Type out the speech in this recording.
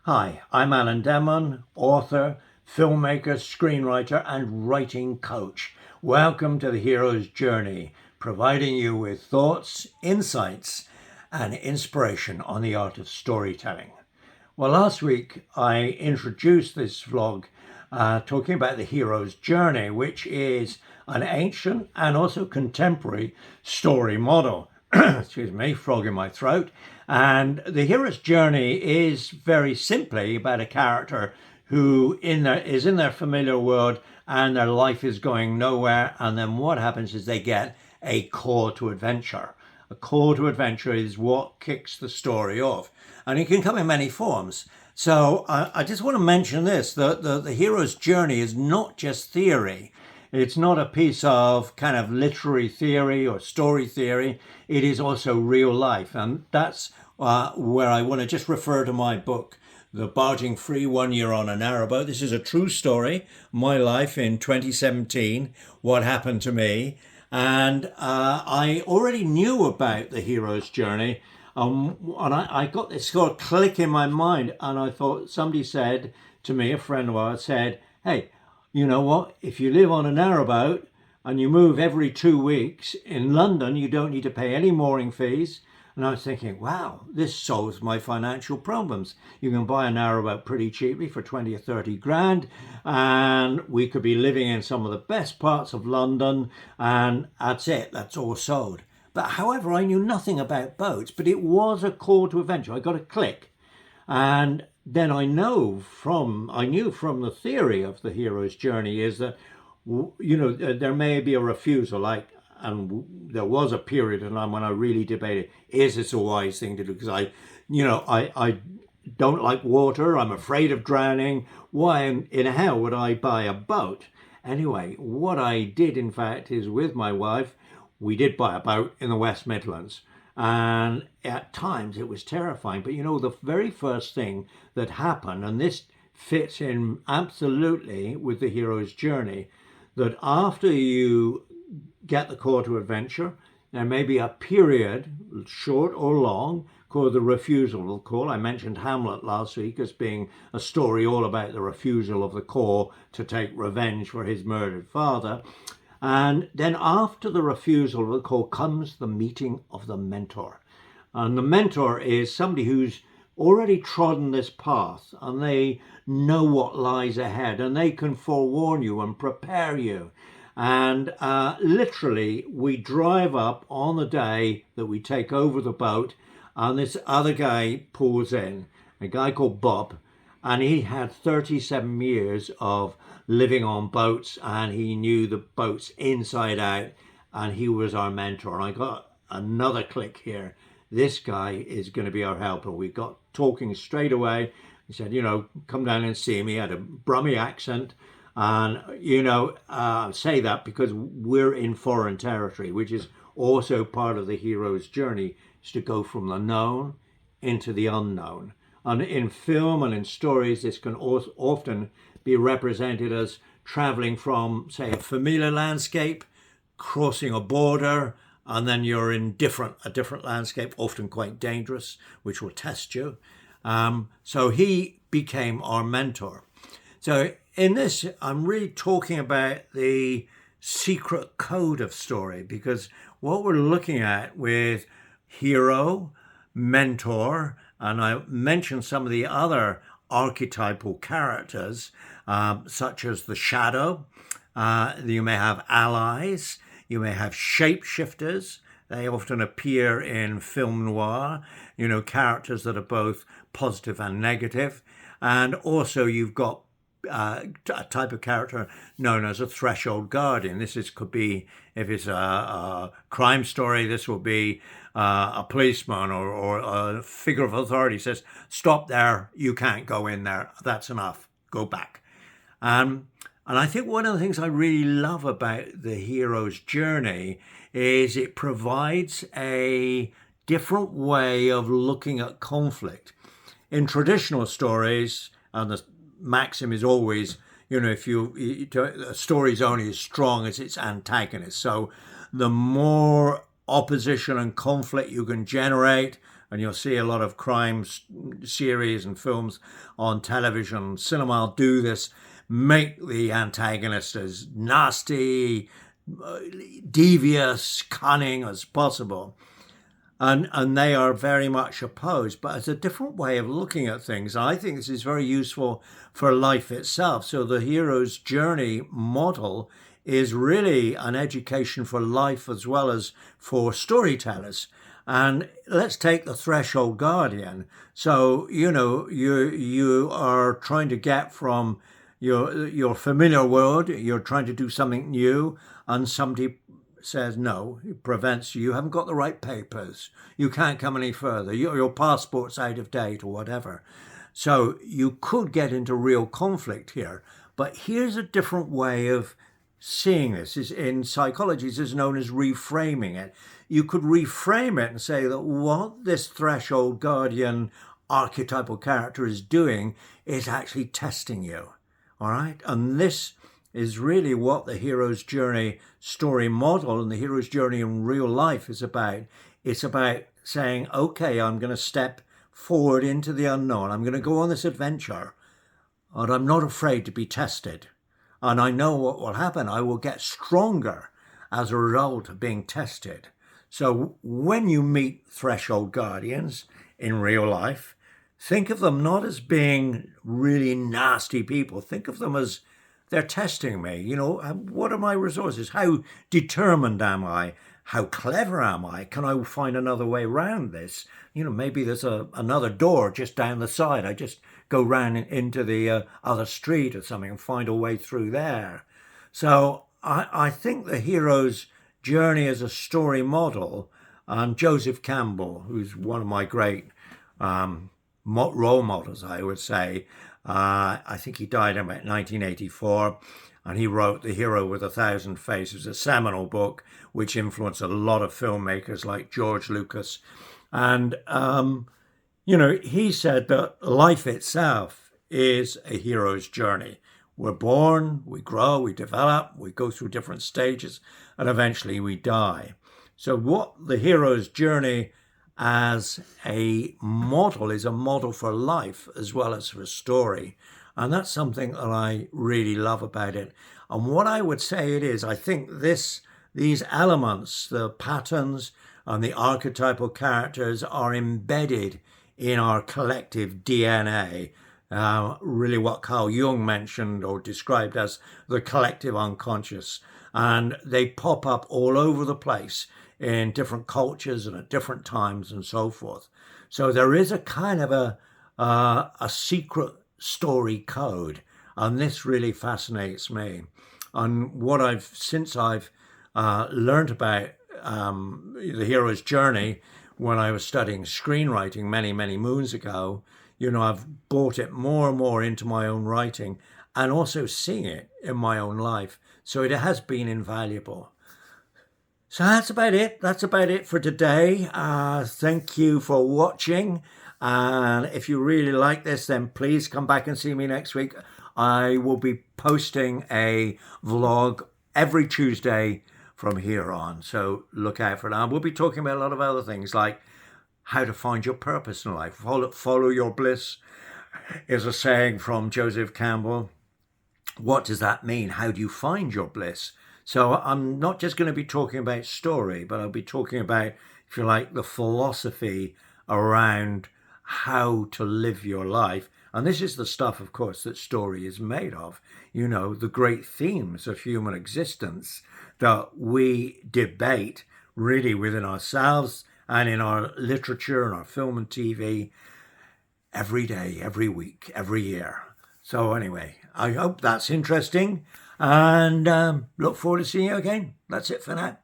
Hi, I'm Alan Demon, author, filmmaker, screenwriter, and writing coach. Welcome to the hero's journey, providing you with thoughts, insights, and inspiration on the art of storytelling. Well, last week I introduced this vlog talking about the hero's journey, which is an ancient and also contemporary story model. Excuse me, frog in my throat. And the hero's journey is very simply about a character who is in their familiar world and their life is going nowhere. And then what happens is they get a call to adventure. A call to adventure is what kicks the story off. And it can come in many forms. So I just want to mention this, the hero's journey is not just theory. It's not a piece of kind of literary theory or story theory. It is also real life. And that's where I want to just refer to my book, The Barging Free 1 Year on a Narrowboat. This is a true story, my life in 2017, what happened to me. And I already knew about the hero's journey. And I got this sort of click in my mind. And I thought, somebody said to me, a friend of ours said, hey, you know what? If you live on a narrowboat and you move every 2 weeks in London, you don't need to pay any mooring fees. And I was thinking, wow, this solves my financial problems. You can buy a narrowboat pretty cheaply for 20 or 30 grand, and we could be living in some of the best parts of London, and that's it, that's all sold. But however, I knew nothing about boats, but it was a call to adventure. I got a click. And then I knew from the theory of the hero's journey is that, there may be a refusal, and there was a period in time when I really debated, is this a wise thing to do? Because I don't like water. I'm afraid of drowning. Why in hell would I buy a boat? Anyway, what I did, in fact, is with my wife, we did buy a boat in the West Midlands. And at times it was terrifying. But the very first thing that happened, and this fits in absolutely with the hero's journey, that after you get the call to adventure, there may be a period, short or long, called the refusal call. I mentioned Hamlet last week as being a story all about the refusal of the call to take revenge for his murdered father. And then after the refusal of the call comes the meeting of the mentor. And the mentor is somebody who's already trodden this path and they know what lies ahead and they can forewarn you and prepare you. And literally, we drive up on the day that we take over the boat, and this other guy pulls in, a guy called Bob, and he had 37 years of living on boats, and he knew the boats inside out, and he was our mentor. And I got another click here. This guy is going to be our helper. We got talking straight away. He said, come down and see me. He had a Brummie accent. And, say that because we're in foreign territory, which is also part of the hero's journey, is to go from the known into the unknown. And in film and in stories, this can often be represented as traveling from, say, a familiar landscape, crossing a border, and then you're in a different landscape, often quite dangerous, which will test you. So he became our mentor. So in this, I'm really talking about the secret code of story, because what we're looking at with hero, mentor, and I mentioned some of the other archetypal characters, such as the shadow. You may have allies. You may have shapeshifters. They often appear in film noir, characters that are both positive and negative. And also you've got a type of character known as a threshold guardian. Could be, if it's a crime story, this will be a policeman or a figure of authority says, stop there, you can't go in there, that's enough, go back. And I think one of the things I really love about the hero's journey is it provides a different way of looking at conflict. In traditional stories, and the maxim is always, if a story is only as strong as its antagonist. So the more opposition and conflict you can generate, and you'll see a lot of crime series and films on television. Cinema do this, make the antagonist as nasty, devious, cunning as possible. And they are very much opposed, but it's a different way of looking at things. I think this is very useful for life itself. So the hero's journey model is really an education for life as well as for storytellers. And let's take the threshold guardian. So, you are trying to get from your familiar world, you're trying to do something new, and somebody says no, it prevents you. You haven't got the right papers. You can't come any further. Your passport's out of date or whatever. So you could get into real conflict here. But here's a different way of seeing this. In psychology, this is known as reframing it. You could reframe it and say that what this threshold guardian archetypal character is doing is actually testing you. All right? And this is really what the hero's journey story model and the hero's journey in real life is about. It's about saying, okay, I'm going to step forward into the unknown. I'm going to go on this adventure, and I'm not afraid to be tested. And I know what will happen. I will get stronger as a result of being tested. So when you meet threshold guardians in real life, think of them not as being really nasty people. Think of them as they're testing me. What are my resources? How determined am I? How clever am I? Can I find another way around this? Maybe there's another door just down the side. I just go round into the other street or something and find a way through there. So I think the hero's journey as a story model, and Joseph Campbell, who's one of my great role models, I would say, I think he died in 1984, and he wrote The Hero with 1,000 Faces, a seminal book which influenced a lot of filmmakers like George Lucas. And, he said that life itself is a hero's journey. We're born, we grow, we develop, we go through different stages, and eventually we die. So what the hero's journey as a model is a model for life as well as for story. And that's something that I really love about it. And what I would say it is, I think these elements, the patterns and the archetypal characters, are embedded in our collective DNA. Really what Carl Jung mentioned or described as the collective unconscious. And they pop up all over the place in different cultures and at different times and so forth. So there is a kind of a secret story code, and this really fascinates me. And what since I've learned about the hero's journey when I was studying screenwriting many, many moons ago, I've brought it more and more into my own writing and also seeing it in my own life. So it has been invaluable. So that's about it. That's about it for today. Thank you for watching. And if you really like this, then please come back and see me next week. I will be posting a vlog every Tuesday from here on. So look out for that. We'll be talking about a lot of other things like how to find your purpose in life. Follow your bliss is a saying from Joseph Campbell. What does that mean? How do you find your bliss? So I'm not just going to be talking about story, but I'll be talking about, if you like, the philosophy around how to live your life. And this is the stuff, of course, that story is made of. The great themes of human existence that we debate really within ourselves and in our literature and our film and TV every day, every week, every year. So anyway, I hope that's interesting, and look forward to seeing you again. That's it for now.